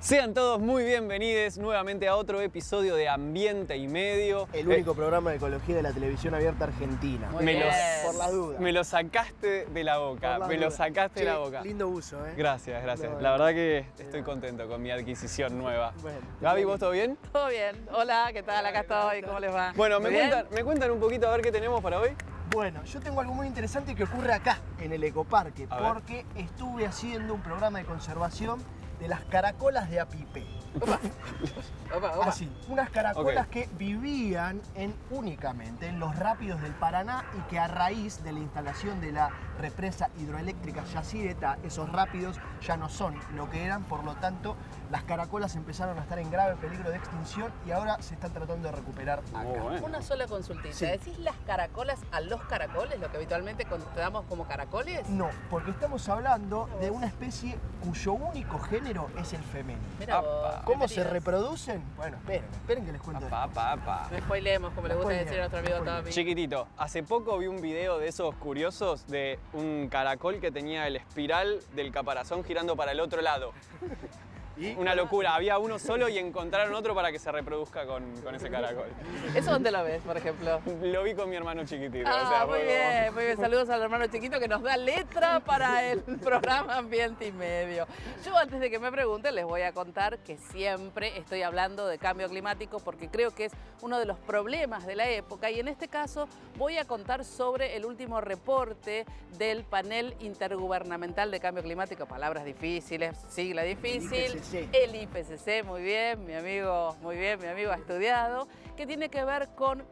Sean todos muy bienvenidos nuevamente a otro episodio de Ambiente y Medio. El único programa de ecología de la televisión abierta argentina. Por la duda. Me lo sacaste de la boca, lo sacaste de la boca. Lindo uso, ¿eh? Gracias. No, la verdad que estoy contento con mi adquisición nueva. Bueno, Gaby, ¿vos todo bien? Todo bien. Hola, ¿qué tal? Acá estoy. ¿Cómo les va? Bueno, ¿Muy bien? me cuentan un poquito a ver qué tenemos para hoy. Bueno, yo tengo algo muy interesante que ocurre acá, en el ecoparque, A ver. porque estuve haciendo un programa de conservación de las caracolas de Apipé. Opa, opa. Así, unas caracolas que vivían únicamente en los rápidos del Paraná y que a raíz de la instalación de la represa hidroeléctrica Yacyretá, esos rápidos ya no son lo que eran, por lo tanto las caracolas empezaron a estar en grave peligro de extinción y ahora se están tratando de recuperar acá. Muy bueno. Una sola consultita. Sí. ¿Decís las caracolas a los caracoles, lo que habitualmente consideramos como caracoles? No, porque estamos hablando de una especie cuyo único género es el femenino. Mira Apa. vos. ¿Cómo se bienvenidos. reproducen? Bueno, esperen que les cuento. Apa. No spoilemos, como le gusta Spoiler, decir a nuestro amigo spoiler. Tommy. Chiquitito, hace poco vi un video de esos curiosos de un caracol que tenía el espiral del caparazón girando para el otro lado. ¿Y? Una locura, había uno solo y encontraron otro para que se reproduzca con ese caracol. ¿Eso dónde lo ves, por ejemplo? Lo vi con mi hermano chiquitito. Muy bien, muy bien. Saludos al hermano chiquito que nos da letra para el programa Ambiente y Medio. Yo, antes de que me pregunten, les voy a contar que siempre estoy hablando de cambio climático porque creo que es uno de los problemas de la época y en este caso voy a contar sobre el último reporte del Panel Intergubernamental de Cambio Climático. Palabras difíciles, sigla difícil. El IPCC, muy bien, mi amigo ha estudiado, que tiene que ver con,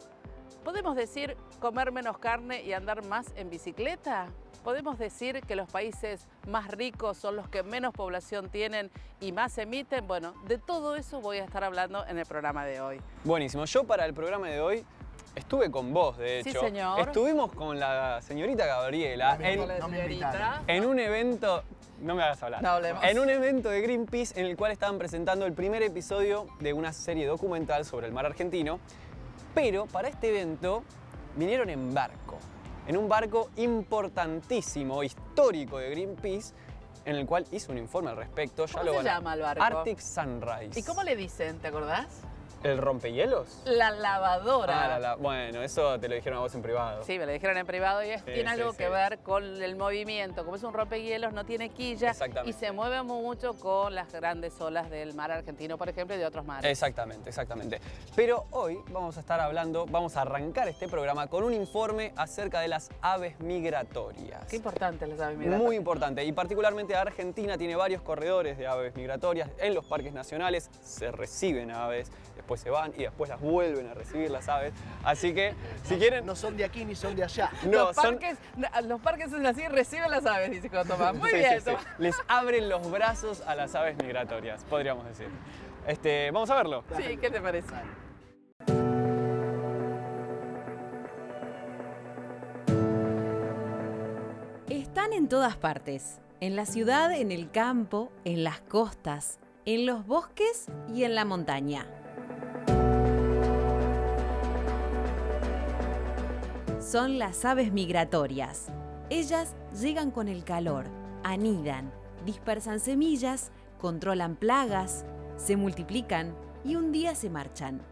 ¿podemos decir comer menos carne y andar más en bicicleta? ¿Podemos decir que los países más ricos son los que menos población tienen y más emiten? Bueno, de todo eso voy a estar hablando en el programa de hoy. Buenísimo, yo para el programa de hoy estuve con vos, de hecho. Sí, señor. Estuvimos con la señorita Gabriela No me invitaron. en un evento. No me hagas hablar. No hablemos. En un evento de Greenpeace en el cual estaban presentando el primer episodio de una serie documental sobre el mar argentino. Pero para este evento vinieron en barco. En un barco importantísimo, histórico de Greenpeace, en el cual hizo un informe al respecto. ¿Cómo se llama el barco? Arctic Sunrise. ¿Y cómo le dicen, te acordás? ¿El rompehielos? La lavadora. Bueno, eso te lo dijeron a vos en privado. Sí, me lo dijeron en privado y tiene algo sí. que ver con el movimiento. Como es un rompehielos, no tiene quilla Exactamente. y se mueve mucho con las grandes olas del mar argentino, por ejemplo, y de otros mares. Exactamente. Pero hoy vamos a arrancar este programa con un informe acerca de las aves migratorias. Qué importante las aves migratorias. Muy importante, y particularmente Argentina tiene varios corredores de aves migratorias. En los parques nacionales se reciben aves, después se van y después las vuelven a recibir las aves. Así que, si quieren... No son de aquí ni son de allá. No, Los parques son así, reciben las aves, dice cuando Tomás. Muy Sí, bien, sí. Tomás. Les abren los brazos a las aves migratorias, podríamos decir. Vamos a verlo. Sí, ¿qué te parece? Están en todas partes, en la ciudad, en el campo, en las costas, en los bosques y en la montaña. Son las aves migratorias. Ellas llegan con el calor, anidan, dispersan semillas, controlan plagas, se multiplican y un día se marchan.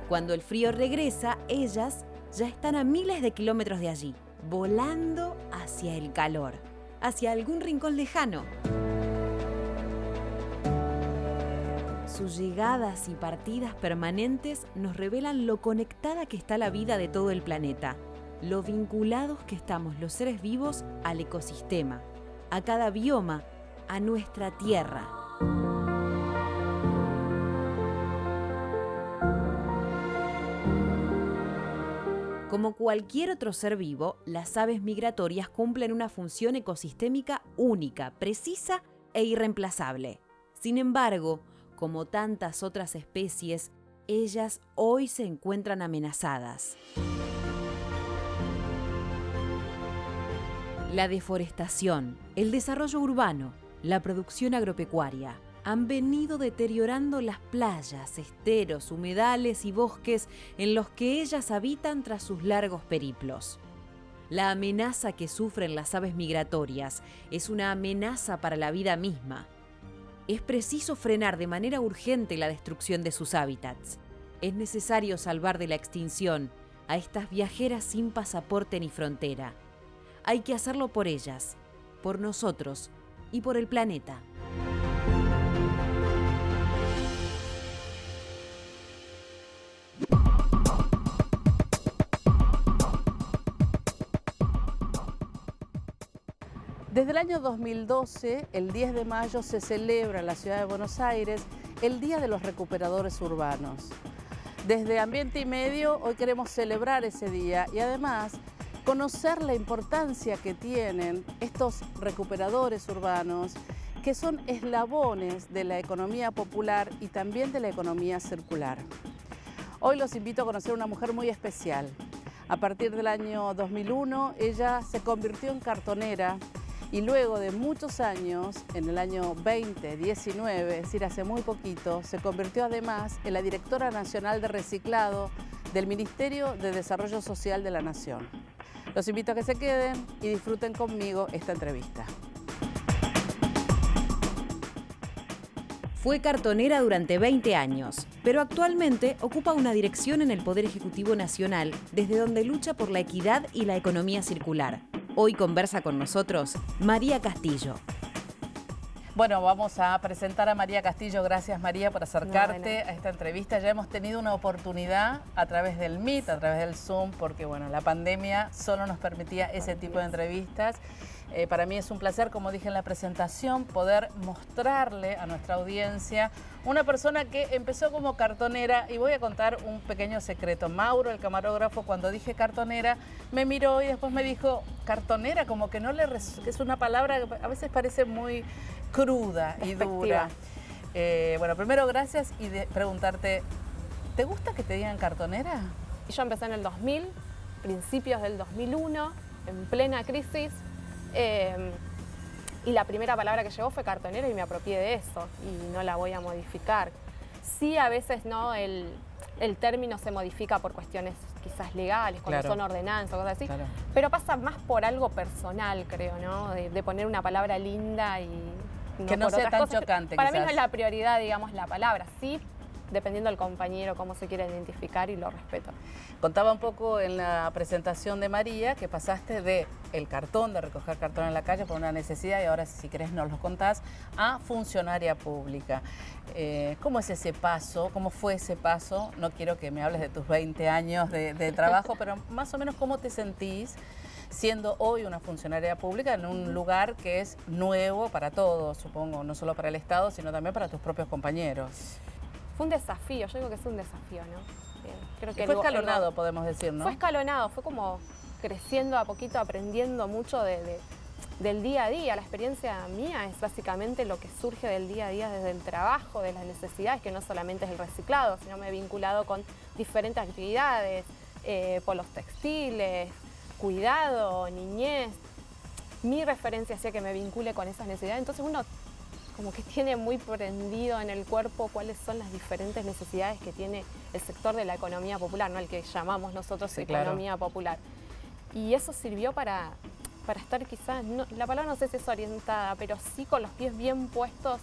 Cuando el frío regresa, ellas ya están a miles de kilómetros de allí, volando hacia el calor, hacia algún rincón lejano. Sus llegadas y partidas permanentes nos revelan lo conectada que está la vida de todo el planeta, lo vinculados que estamos los seres vivos al ecosistema, a cada bioma, a nuestra tierra. Como cualquier otro ser vivo, las aves migratorias cumplen una función ecosistémica única, precisa e irreemplazable. Sin embargo, como tantas otras especies, ellas hoy se encuentran amenazadas. La deforestación, el desarrollo urbano, la producción agropecuaria han venido deteriorando las playas, esteros, humedales y bosques en los que ellas habitan tras sus largos periplos. La amenaza que sufren las aves migratorias es una amenaza para la vida misma. Es preciso frenar de manera urgente la destrucción de sus hábitats. Es necesario salvar de la extinción a estas viajeras sin pasaporte ni frontera. Hay que hacerlo por ellas, por nosotros y por el planeta. Desde el año 2012, el 10 de mayo, se celebra en la ciudad de Buenos Aires el Día de los Recuperadores Urbanos. Desde Ambiente y Medio hoy queremos celebrar ese día y además conocer la importancia que tienen estos recuperadores urbanos, que son eslabones de la economía popular y también de la economía circular. Hoy los invito a conocer a una mujer muy especial. A partir del año 2001, ella se convirtió en cartonera y luego de muchos años, en el año 2019, es decir, hace muy poquito, se convirtió además en la directora nacional de reciclado del Ministerio de Desarrollo Social de la Nación. Los invito a que se queden y disfruten conmigo esta entrevista. Fue cartonera durante 20 años, pero actualmente ocupa una dirección en el Poder Ejecutivo Nacional, desde donde lucha por la equidad y la economía circular. Hoy conversa con nosotros María Castillo. Bueno, vamos a presentar a María Castillo. Gracias, María, por acercarte a esta entrevista. Ya hemos tenido una oportunidad a través del Meet, a través del Zoom, porque bueno, la pandemia solo nos permitía ese tipo de entrevistas. Para mí es un placer, como dije en la presentación, poder mostrarle a nuestra audiencia una persona que empezó como cartonera. Y voy a contar un pequeño secreto. Mauro, el camarógrafo, cuando dije cartonera, me miró y después me dijo, cartonera, como que no le es una palabra que a veces parece muy cruda y dura. Bueno, primero gracias y preguntarte, ¿te gusta que te digan cartonera? Yo empecé en el 2000, principios del 2001, en plena crisis. Y la primera palabra que llegó fue cartonera y me apropié de eso y no la voy a modificar. Sí, a veces no, el término se modifica por cuestiones quizás legales, cuando son ordenanzas o cosas así, pero pasa más por algo personal, creo, ¿no? De poner una palabra linda y no que no por sea otras tan cosas. chocante. Para quizás. mí no es la prioridad, digamos, la palabra. Sí, dependiendo del compañero, cómo se quiera identificar y lo respeto. Contaba un poco en la presentación de María que pasaste de el cartón, de recoger cartón en la calle por una necesidad, y ahora si querés nos lo contás, a funcionaria pública. ¿Cómo es ese paso? ¿Cómo fue ese paso? No quiero que me hables de tus 20 años de trabajo, pero más o menos cómo te sentís siendo hoy una funcionaria pública en un lugar que es nuevo para todos, supongo, no solo para el Estado, sino también para tus propios compañeros. Fue un desafío, yo digo que es un desafío, ¿no? Bien, creo que fue escalonado, podemos decir, ¿no? Fue escalonado, fue como creciendo a poquito, aprendiendo mucho del día a día. La experiencia mía es básicamente lo que surge del día a día desde el trabajo, de las necesidades, que no solamente es el reciclado, sino me he vinculado con diferentes actividades, polos textiles, cuidado, niñez. Mi referencia hacía que me vincule con esas necesidades, entonces uno como que tiene muy prendido en el cuerpo cuáles son las diferentes necesidades que tiene el sector de la economía popular, ¿no? El que llamamos nosotros economía popular. Y eso sirvió para estar quizás, no, la palabra no sé si es orientada, pero sí con los pies bien puestos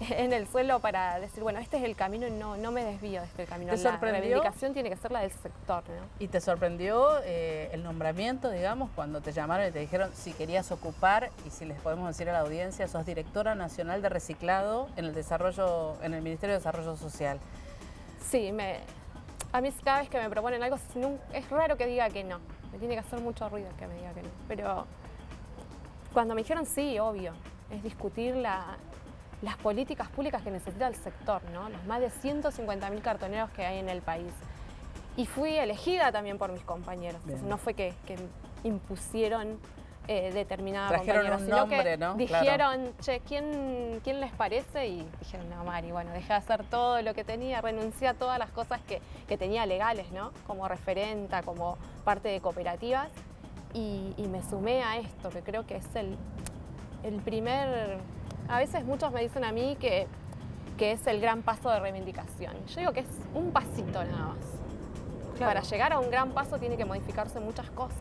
en el suelo para decir, bueno, este es el camino y no me desvío de este camino. ¿Te sorprendió? La reivindicación tiene que ser la del sector, ¿no? ¿Y te sorprendió el nombramiento, digamos, cuando te llamaron y te dijeron si querías ocupar, y si les podemos decir a la audiencia, sos directora nacional de reciclado en el Ministerio de Desarrollo Social? Sí, a mí cada vez que me proponen algo es raro que diga que no. Me tiene que hacer mucho ruido que me diga que no. Pero cuando me dijeron sí, obvio, es discutir las políticas públicas que necesita el sector, ¿no? Los más de 150.000 cartoneros que hay en el país. Y fui elegida también por mis compañeros. Entonces, no fue que impusieron determinada Trajeron compañera, un sino nombre, que ¿no? dijeron, che, ¿quién les parece? Y dijeron, no, Mari, bueno, dejé de hacer todo lo que tenía, renuncié a todas las cosas que tenía legales, ¿no? Como referenta, como parte de cooperativas. Y me sumé a esto, que creo que es el primer... A veces muchos me dicen a mí que es el gran paso de reivindicación. Yo digo que es un pasito nada más. Claro. Para llegar a un gran paso tiene que modificarse muchas cosas.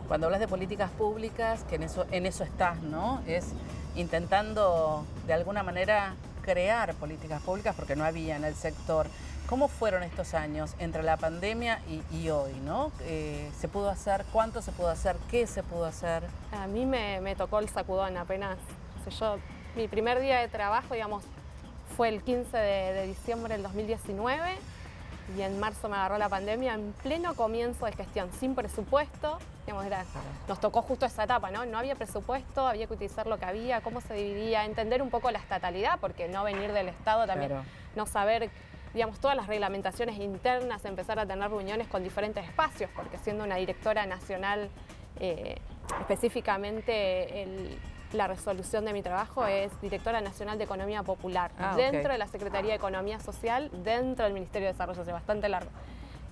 Cuando hablas de políticas públicas, que en eso estás, ¿no? Es intentando de alguna manera crear políticas públicas porque no había en el sector. ¿Cómo fueron estos años entre la pandemia y hoy, ¿no? ¿Se pudo hacer? ¿Cuánto se pudo hacer? ¿Qué se pudo hacer? A mí me tocó el sacudón apenas. O sea, mi primer día de trabajo, digamos, fue el 15 de diciembre del 2019 y en marzo me agarró la pandemia en pleno comienzo de gestión, sin presupuesto. Digamos, nos tocó justo esa etapa, ¿no? No había presupuesto, había que utilizar lo que había, cómo se dividía, entender un poco la estatalidad, porque no venir del Estado también, Claro. no saber, digamos, todas las reglamentaciones internas, empezar a tener reuniones con diferentes espacios, porque siendo una directora nacional, específicamente la resolución de mi trabajo es directora nacional de Economía Popular, dentro de la Secretaría de Economía Social, dentro del Ministerio de Desarrollo, es bastante largo.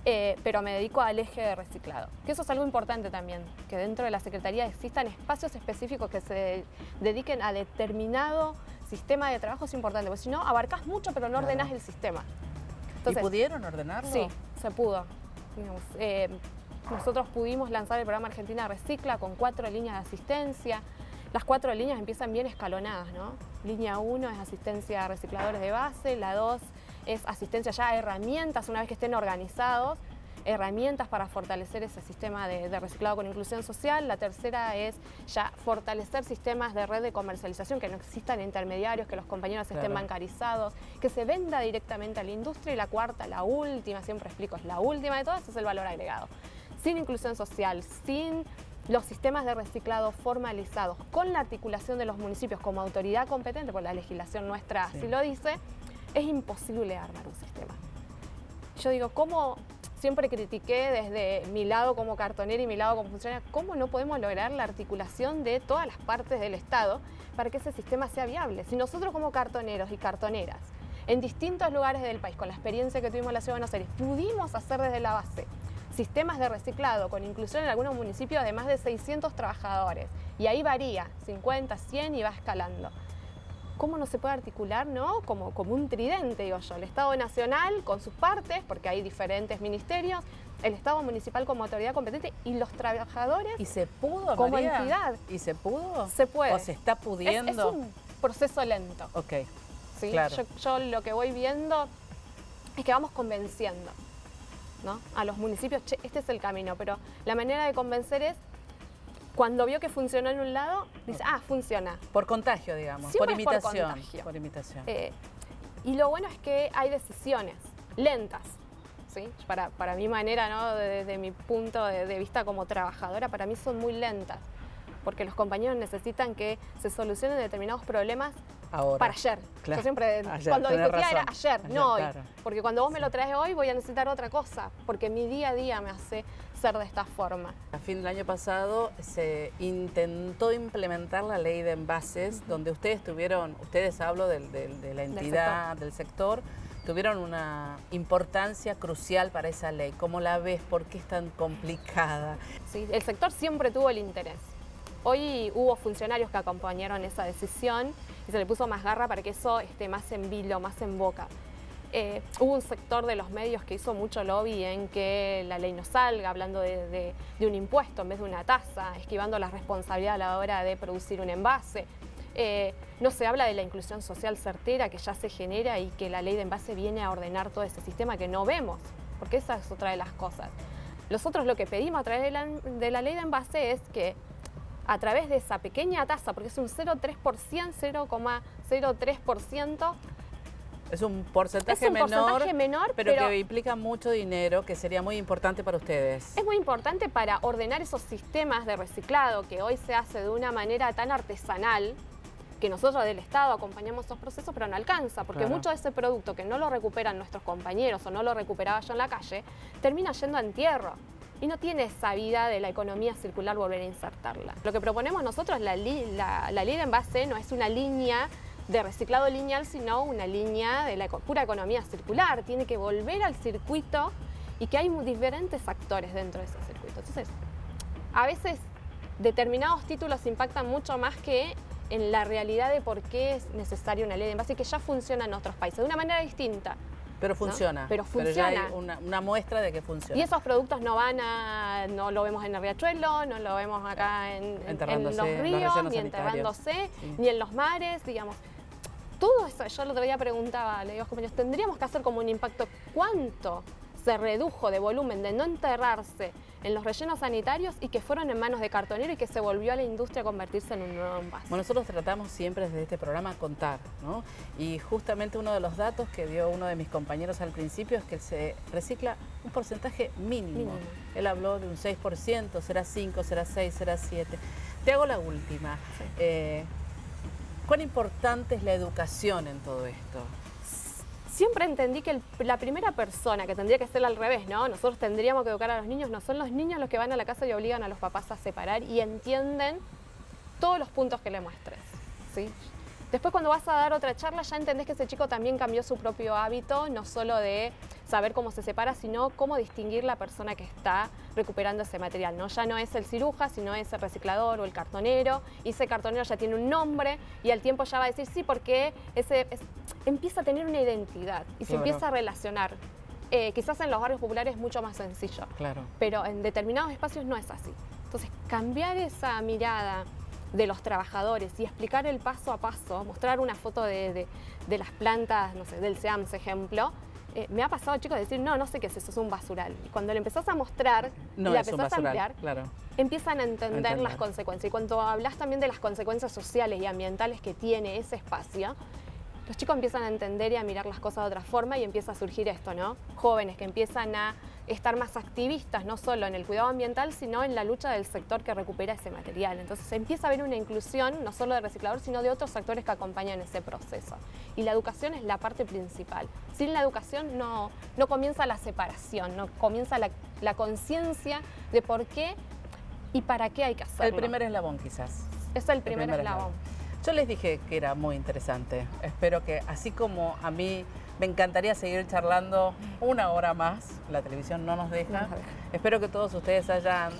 Pero me dedico al eje de reciclado, que eso es algo importante también, que dentro de la Secretaría existan espacios específicos que se dediquen a determinado sistema de trabajo, es importante, porque si no abarcás mucho pero no ordenás el sistema. Entonces, ¿Y pudieron ordenarlo? Sí, se pudo. Digamos, nosotros pudimos lanzar el programa Argentina Recicla con 4 líneas de asistencia. Las 4 líneas empiezan bien escalonadas, ¿no? Línea 1 es asistencia a recicladores de base, la 2 es asistencia ya a herramientas, una vez que estén organizados, herramientas para fortalecer ese sistema de reciclado con inclusión social. La tercera es ya fortalecer sistemas de red de comercialización, que no existan intermediarios, que los compañeros estén bancarizados, que se venda directamente a la industria. Y la cuarta, la última, siempre explico, es la última de todas, es el valor agregado. Sin inclusión social, sin los sistemas de reciclado formalizados, con la articulación de los municipios como autoridad competente, porque la legislación nuestra así lo dice, es imposible armar un sistema. Yo digo, ¿cómo? Siempre critiqué desde mi lado como cartonera y mi lado como funcionaria, ¿cómo no podemos lograr la articulación de todas las partes del Estado para que ese sistema sea viable? Si nosotros como cartoneros y cartoneras, en distintos lugares del país, con la experiencia que tuvimos en la Ciudad de Buenos Aires, pudimos hacer desde la base sistemas de reciclado con inclusión en algunos municipios de más de 600 trabajadores, y ahí varía, 50, 100 y va escalando. ¿Cómo no se puede articular, no? Como un tridente, digo yo, el Estado Nacional con sus partes, porque hay diferentes ministerios, el Estado Municipal como autoridad competente y los trabajadores ¿Y se pudo, como María? entidad. ¿Y se pudo? Se puede. ¿O se está pudiendo? Es un proceso lento. Ok, ¿Sí? claro. Yo lo que voy viendo es que vamos convenciendo, ¿no? A los municipios, che, este es el camino, pero la manera de convencer es, cuando vio que funcionó en un lado, dice, funciona. Por contagio, digamos, Siempre por es por imitación. contagio. Por imitación. Y lo bueno es que hay decisiones lentas, ¿sí? Para mi manera, ¿no? Desde mi punto de vista como trabajadora, para mí son muy lentas, porque los compañeros necesitan que se solucionen determinados problemas Ahora. para ayer. Claro. Yo siempre, Ayer, cuando tenés discutía era razón. ayer, no hoy. Claro. Porque cuando vos me lo traes hoy voy a necesitar otra cosa, porque mi día a día me hace ser de esta forma. A fin del año pasado se intentó implementar la ley de envases, donde ustedes hablo de la entidad, del sector, tuvieron una importancia crucial para esa ley. ¿Cómo la ves? ¿Por qué es tan complicada? ¿Sí? El sector siempre tuvo el interés. Hoy hubo funcionarios que acompañaron esa decisión y se le puso más garra para que eso esté más en vilo, más en boca. Hubo un sector de los medios que hizo mucho lobby en que la ley no salga, hablando de un impuesto en vez de una tasa, esquivando la responsabilidad a la hora de producir un envase. No se habla de la inclusión social certera que ya se genera y que la ley de envase viene a ordenar todo ese sistema que no vemos, porque esa es otra de las cosas. Nosotros lo que pedimos a través de la ley de envase es que a través de esa pequeña tasa, porque es un 0,03%, Es un porcentaje, es un porcentaje menor, pero que implica mucho dinero, que sería muy importante para ustedes. es muy importante para ordenar esos sistemas de reciclado que hoy se hace de una manera tan artesanal, que nosotros del Estado acompañamos esos procesos, pero no alcanza, porque Claro. mucho de ese producto que no lo recuperan nuestros compañeros o no lo recuperaba yo en la calle, termina yendo a entierro. Y no tiene esa vida de la economía circular volver a insertarla. Lo que proponemos nosotros, la ley de envase, no es una línea de reciclado lineal, sino una línea de la pura economía circular. Tiene que volver al circuito y que hay diferentes actores dentro de ese circuito. Entonces, a veces determinados títulos impactan mucho más que en la realidad de por qué es necesaria una ley de envase que ya funciona en otros países, de una manera distinta. Pero funciona. ¿no? Pero ya funciona. hay una muestra de que funciona. Y esos productos no lo vemos en el riachuelo, no lo vemos acá en los ríos, ni enterrándose, ni en los mares, digamos. Todo eso, yo el otro día preguntaba, le digo a los compañeros, tendríamos que hacer como un impacto. ¿Cuánto se redujo de volumen de no enterrarse en los rellenos sanitarios y que fueron en manos de cartonero y que se volvió a la industria a convertirse en un nuevo envase? Bueno, nosotros tratamos siempre desde este programa contar, ¿no? Y justamente uno de los datos que dio uno de mis compañeros al principio es que se recicla un porcentaje mínimo. Él habló de un 6%, será 5, será 6, será 7. Te hago la última. Sí. ¿Cuán importante es la educación en todo esto? Siempre entendí que la primera persona, que tendría que ser al revés, ¿no? Nosotros tendríamos que educar a los niños, no son los niños los que van a la casa y obligan a los papás a separar y entienden todos los puntos que le muestres, ¿sí? Después cuando vas a dar otra charla ya entendés que ese chico también cambió su propio hábito, no solo de saber cómo se separa, sino cómo distinguir la persona que está recuperando ese material, ¿no? Ya no es el ciruja, sino es el reciclador o el cartonero, y ese cartonero ya tiene un nombre y al tiempo ya va a decir sí, porque empieza a tener una identidad y se empieza a relacionar. Quizás en los barrios populares es mucho más sencillo, pero en determinados espacios no es así. Entonces, cambiar esa mirada de los trabajadores y explicar el paso a paso, mostrar una foto de las plantas, no sé, del SEAMS, ejemplo, me ha pasado, chicos, decir, no sé qué es eso, es un basural. Y cuando le empezás a mostrar y la empezás a ampliar, empiezan a entender las consecuencias. Y cuando hablas también de las consecuencias sociales y ambientales que tiene ese espacio, los chicos empiezan a entender y a mirar las cosas de otra forma y empieza a surgir esto, ¿no? Jóvenes que empiezan a estar más activistas, no solo en el cuidado ambiental, sino en la lucha del sector que recupera ese material. Entonces empieza a haber una inclusión, no solo de recicladores, sino de otros actores que acompañan ese proceso. Y la educación es la parte principal. Sin la educación no comienza la separación, no comienza la conciencia de por qué y para qué hay que hacerlo. El primer eslabón, quizás. Es el primer eslabón. Yo les dije que era muy interesante. Espero que, así como a mí me encantaría seguir charlando una hora más, la televisión no nos deja. Espero que todos ustedes hayan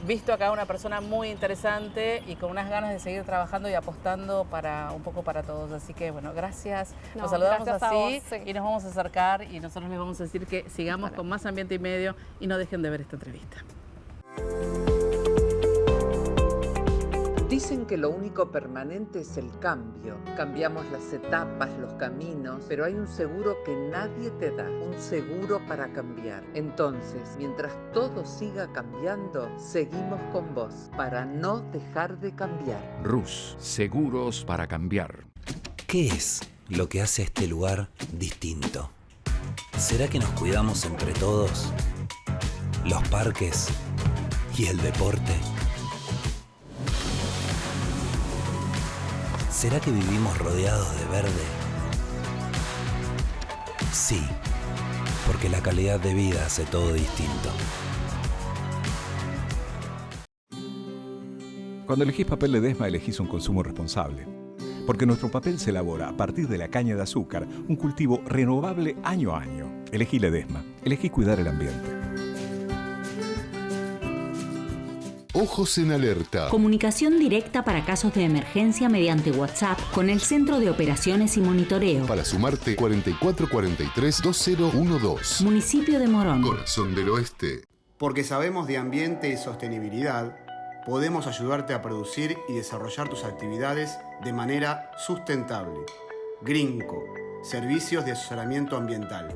visto acá una persona muy interesante y con unas ganas de seguir trabajando y apostando un poco para todos. Así que, bueno, gracias. Nos saludamos así y nos vamos a acercar y nosotros les vamos a decir que sigamos con más Ambiente y Medio y no dejen de ver esta entrevista. Dicen que lo único permanente es el cambio. Cambiamos las etapas, los caminos, pero hay un seguro que nadie te da, un seguro para cambiar. Entonces, mientras todo siga cambiando, seguimos con vos para no dejar de cambiar. Rus, seguros para cambiar. ¿Qué es lo que hace a este lugar distinto? ¿Será que nos cuidamos entre todos? ¿Los parques y el deporte? ¿Será que vivimos rodeados de verde? Sí, porque la calidad de vida hace todo distinto. Cuando elegís papel Ledesma, elegís un consumo responsable. Porque nuestro papel se elabora a partir de la caña de azúcar, un cultivo renovable año a año. Elegí Ledesma, elegí cuidar el ambiente. Ojos en Alerta. Comunicación directa para casos de emergencia mediante WhatsApp con el Centro de Operaciones y Monitoreo. Para sumarte 4443-2012. Municipio de Morón. Corazón del Oeste. Porque sabemos de ambiente y sostenibilidad, podemos ayudarte a producir y desarrollar tus actividades de manera sustentable. Greenco, Servicios de Asesoramiento Ambiental.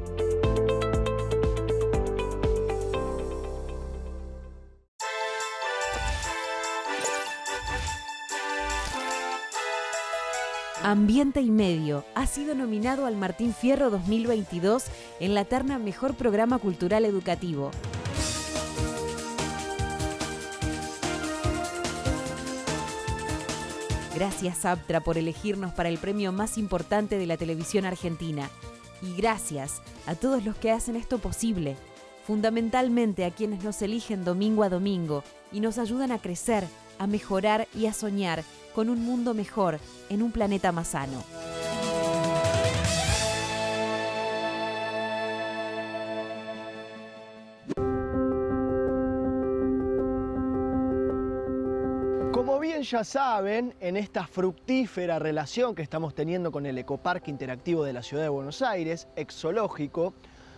Ambiente y Medio ha sido nominado al Martín Fierro 2022 en la terna Mejor Programa Cultural Educativo. Gracias, Aptra, por elegirnos para el premio más importante de la televisión argentina. Y gracias a todos los que hacen esto posible, fundamentalmente a quienes nos eligen domingo a domingo y nos ayudan a crecer, a mejorar y a soñar con un mundo mejor en un planeta más sano. Como bien ya saben, en esta fructífera relación que estamos teniendo con el Ecoparque Interactivo de la Ciudad de Buenos Aires, Exológico,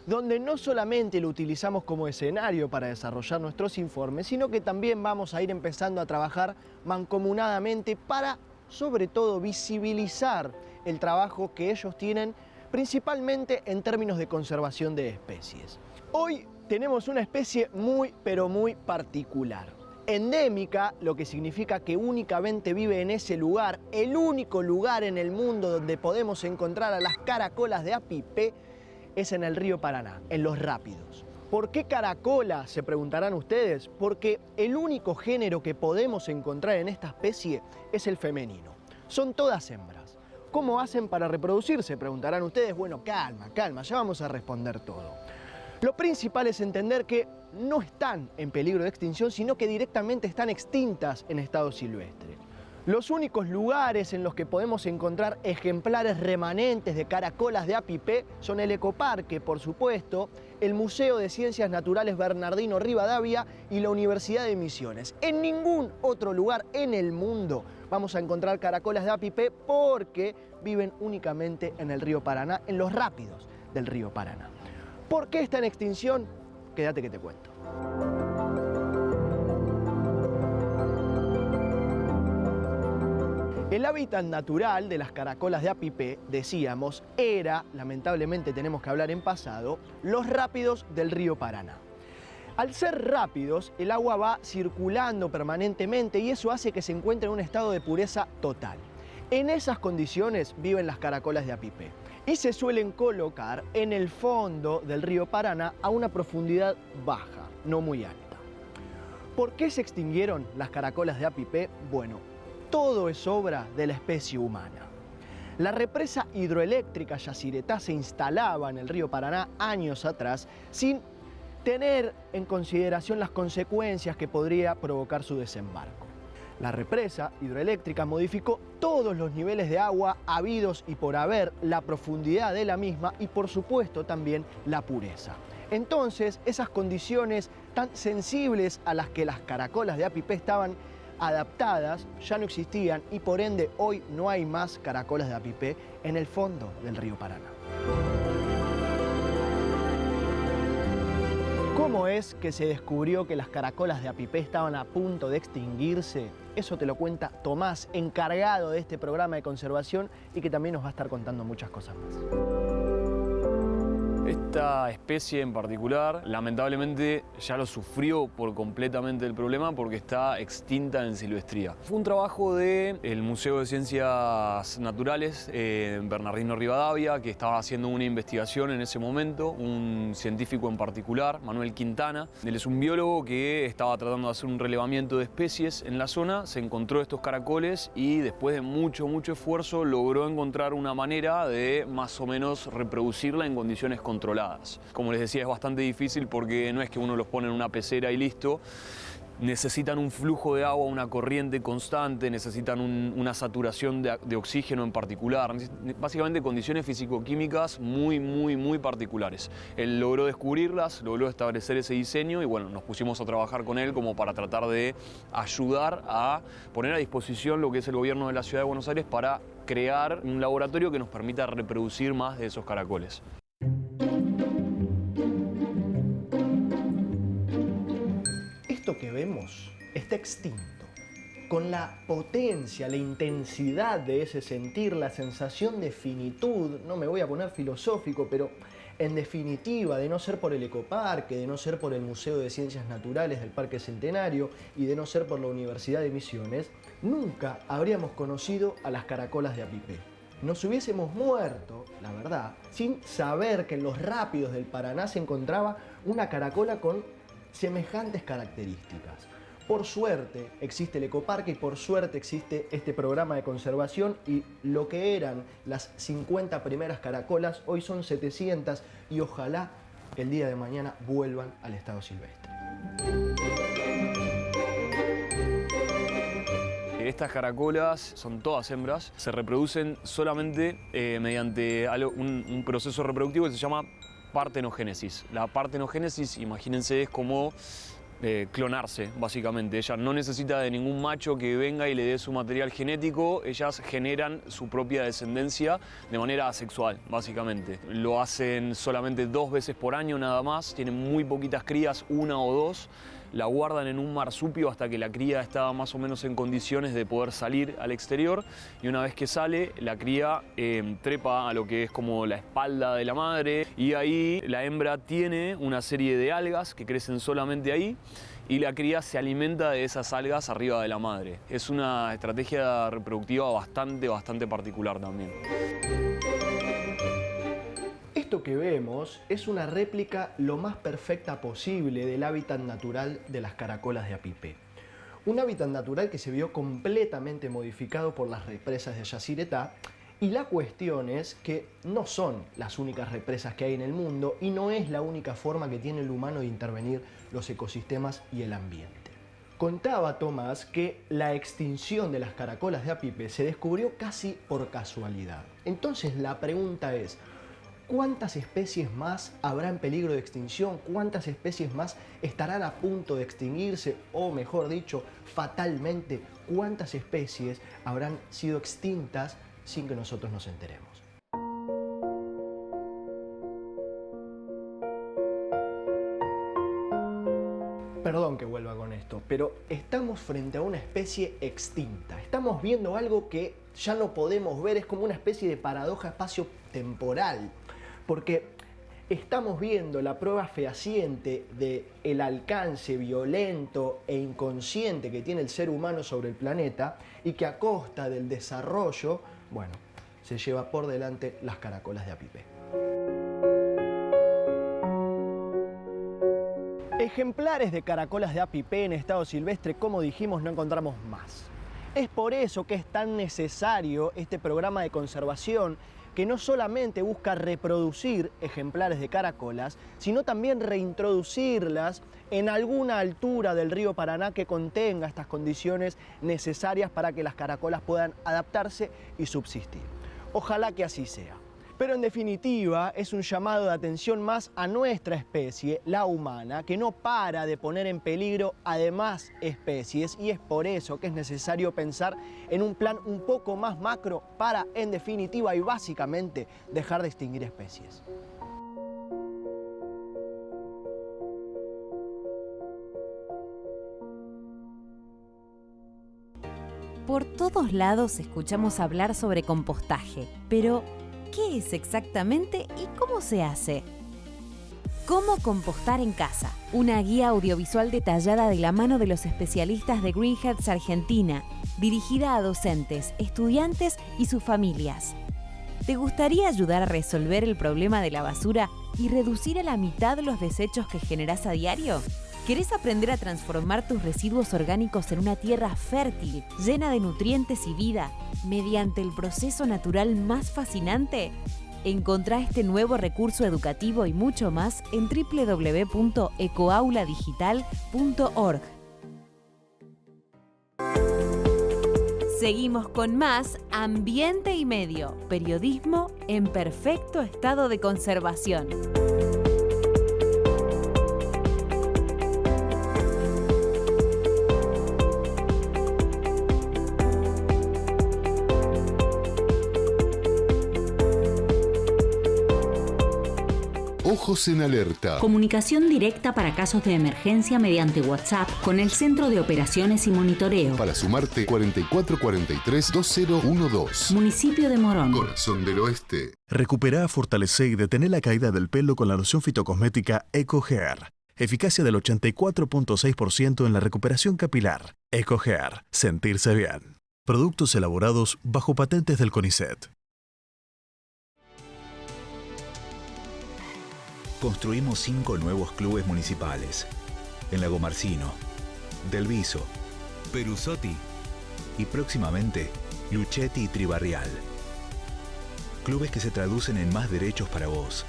donde no solamente lo utilizamos como escenario para desarrollar nuestros informes, sino que también vamos a ir empezando a trabajar mancomunadamente para, sobre todo, visibilizar el trabajo que ellos tienen, principalmente en términos de conservación de especies. Hoy tenemos una especie muy, pero muy particular. Endémica, lo que significa que únicamente vive en ese lugar, el único lugar en el mundo donde podemos encontrar a las caracolas de apipé es en el río Paraná, en los rápidos. ¿Por qué caracola? Se preguntarán ustedes. Porque el único género que podemos encontrar en esta especie es el femenino. Son todas hembras. ¿Cómo hacen para reproducirse? Preguntarán ustedes. Bueno, calma, ya vamos a responder todo. Lo principal es entender que no están en peligro de extinción, sino que directamente están extintas en estado silvestre. Los únicos lugares en los que podemos encontrar ejemplares remanentes de caracolas de apipé son el Ecoparque, por supuesto, el Museo de Ciencias Naturales Bernardino Rivadavia y la Universidad de Misiones. En ningún otro lugar en el mundo vamos a encontrar caracolas de apipé porque viven únicamente en el río Paraná, en los rápidos del río Paraná. ¿Por qué está en extinción? Quédate que te cuento. El hábitat natural de las caracolas de apipé, decíamos, era, lamentablemente tenemos que hablar en pasado, los rápidos del río Paraná. Al ser rápidos, el agua va circulando permanentemente y eso hace que se encuentre en un estado de pureza total. En esas condiciones viven las caracolas de apipé y se suelen colocar en el fondo del río Paraná a una profundidad baja, no muy alta. ¿Por qué se extinguieron las caracolas de apipé? Bueno, todo es obra de la especie humana. La represa hidroeléctrica Yacyretá se instalaba en el río Paraná años atrás sin tener en consideración las consecuencias que podría provocar su desembarco. La represa hidroeléctrica modificó todos los niveles de agua habidos y por haber, la profundidad de la misma y por supuesto también la pureza. Entonces, esas condiciones tan sensibles a las que las caracolas de apipé estaban adaptadas ya no existían y por ende hoy no hay más caracolas de apipé en el fondo del río Paraná. ¿Cómo es que se descubrió que las caracolas de apipé estaban a punto de extinguirse? Eso te lo cuenta Tomás, encargado de este programa de conservación y que también nos va a estar contando muchas cosas más. Esta especie en particular, lamentablemente, ya lo sufrió por completamente el problema porque está extinta en silvestría. Fue un trabajo del Museo de Ciencias Naturales Bernardino Rivadavia, que estaba haciendo una investigación en ese momento, un científico en particular, Manuel Quintana. Él es un biólogo que estaba tratando de hacer un relevamiento de especies en la zona, se encontró estos caracoles y después de mucho esfuerzo logró encontrar una manera de más o menos reproducirla en condiciones controladas. Como les decía, es bastante difícil porque no es que uno los pone en una pecera y listo. Necesitan un flujo de agua, una corriente constante, necesitan una saturación de oxígeno en particular, básicamente condiciones físico-químicas muy particulares. Él logró descubrirlas, logró establecer ese diseño y bueno, nos pusimos a trabajar con él como para tratar de ayudar a poner a disposición lo que es el gobierno de la Ciudad de Buenos Aires para crear un laboratorio que nos permita reproducir más de esos caracoles. Esto que vemos está extinto. Con la potencia, la intensidad de ese sentir, la sensación de finitud, no me voy a poner filosófico, pero en definitiva, de no ser por el Ecoparque, de no ser por el Museo de Ciencias Naturales del Parque Centenario y de no ser por la Universidad de Misiones, nunca habríamos conocido a las caracolas de apipé. Nos hubiésemos muerto, la verdad, sin saber que en los rápidos del Paraná se encontraba una caracola con semejantes características. Por suerte existe el Ecoparque y por suerte existe este programa de conservación y lo que eran las 50 primeras caracolas hoy son 700 y ojalá el día de mañana vuelvan al estado silvestre. Estas caracolas son todas hembras, se reproducen solamente mediante un proceso reproductivo que se llama partenogénesis. La partenogénesis, imagínense, es como clonarse, básicamente. Ella no necesita de ningún macho que venga y le dé su material genético. Ellas generan su propia descendencia de manera asexual, básicamente. Lo hacen solamente 2 veces por año nada más. Tienen muy poquitas crías, 1 o 2. La guardan en un marsupio hasta que la cría está más o menos en condiciones de poder salir al exterior, y una vez que sale, la cría trepa a lo que es como la espalda de la madre, y ahí la hembra tiene una serie de algas que crecen solamente ahí, y la cría se alimenta de esas algas arriba de la madre. Es una estrategia reproductiva bastante particular también. Esto que vemos es una réplica lo más perfecta posible del hábitat natural de las caracolas de Apipé. Un hábitat natural que se vio completamente modificado por las represas de Yacyretá, y la cuestión es que no son las únicas represas que hay en el mundo y no es la única forma que tiene el humano de intervenir los ecosistemas y el ambiente. Contaba Tomás que la extinción de las caracolas de Apipé se descubrió casi por casualidad. Entonces la pregunta es: ¿cuántas especies más habrá en peligro de extinción? ¿Cuántas especies más estarán a punto de extinguirse? O mejor dicho, fatalmente, ¿cuántas especies habrán sido extintas sin que nosotros nos enteremos? Perdón que vuelva con esto, pero estamos frente a una especie extinta. Estamos viendo algo que ya no podemos ver, es como una especie de paradoja espacio-temporal. Porque estamos viendo la prueba fehaciente del alcance violento e inconsciente que tiene el ser humano sobre el planeta, y que a costa del desarrollo, bueno, se lleva por delante las caracolas de Apipé. Ejemplares de caracolas de Apipé en estado silvestre, como dijimos, no encontramos más. Es por eso que es tan necesario este programa de conservación, que no solamente busca reproducir ejemplares de caracolas, sino también reintroducirlas en alguna altura del río Paraná que contenga estas condiciones necesarias para que las caracolas puedan adaptarse y subsistir. Ojalá que así sea. Pero en definitiva es un llamado de atención más a nuestra especie, la humana, que no para de poner en peligro a demás especies, y es por eso que es necesario pensar en un plan un poco más macro para, en definitiva y básicamente, dejar de extinguir especies. Por todos lados escuchamos hablar sobre compostaje, pero ¿qué es exactamente y cómo se hace? ¿Cómo compostar en casa? Una guía audiovisual detallada de la mano de los especialistas de Greenheads Argentina, dirigida a docentes, estudiantes y sus familias. ¿Te gustaría ayudar a resolver el problema de la basura y reducir a la mitad los desechos que generás a diario? ¿Querés aprender a transformar tus residuos orgánicos en una tierra fértil, llena de nutrientes y vida, mediante el proceso natural más fascinante? Encontrá este nuevo recurso educativo y mucho más en www.ecoauladigital.org. Seguimos con más Ambiente y Medio, periodismo en perfecto estado de conservación. Ojos en Alerta. Comunicación directa para casos de emergencia mediante WhatsApp con el Centro de Operaciones y Monitoreo. Para sumarte, 4443-2012. Municipio de Morón. Corazón del Oeste. Recuperá, fortalecé y detener la caída del pelo con la loción fitocosmética EcoHair. Eficacia del 84.6% en la recuperación capilar. EcoHair. Sentirse bien. Productos elaborados bajo patentes del CONICET. Construimos 5 nuevos clubes municipales. En Lagomarcino, Del Viso, Perusotti y próximamente Luchetti y Tribarrial. Clubes que se traducen en más derechos para vos.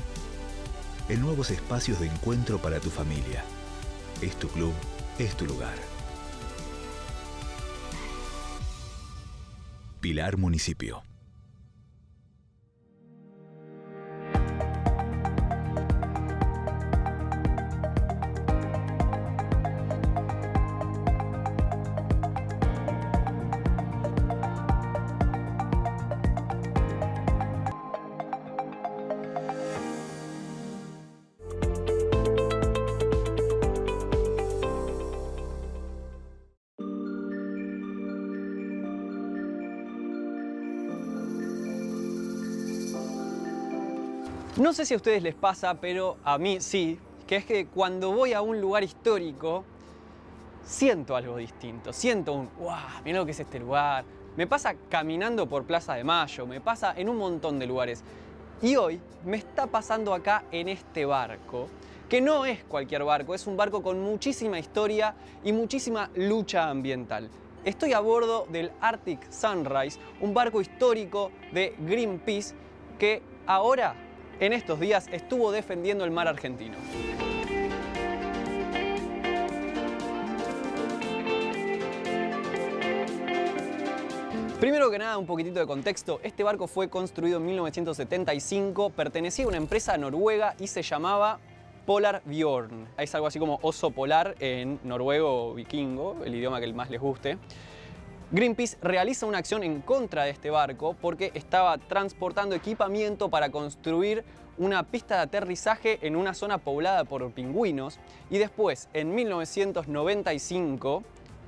En nuevos espacios de encuentro para tu familia. Es tu club, es tu lugar. Pilar Municipio. No sé si a ustedes les pasa, pero a mí sí, que es que cuando voy a un lugar histórico, siento algo distinto, siento un ¡guau! Mirá lo que es este lugar. Me pasa caminando por Plaza de Mayo, me pasa en un montón de lugares. Y hoy me está pasando acá en este barco, que no es cualquier barco, es un barco con muchísima historia y muchísima lucha ambiental. Estoy a bordo del Arctic Sunrise, un barco histórico de Greenpeace que ahora, en estos días, estuvo defendiendo el mar argentino. Primero que nada, un poquitito de contexto. Este barco fue construido en 1975, pertenecía a una empresa noruega y se llamaba Polar Bjorn. Es algo así como oso polar en noruego o vikingo, el idioma que más les guste. Greenpeace realiza una acción en contra de este barco porque estaba transportando equipamiento para construir una pista de aterrizaje en una zona poblada por pingüinos y después, en 1995,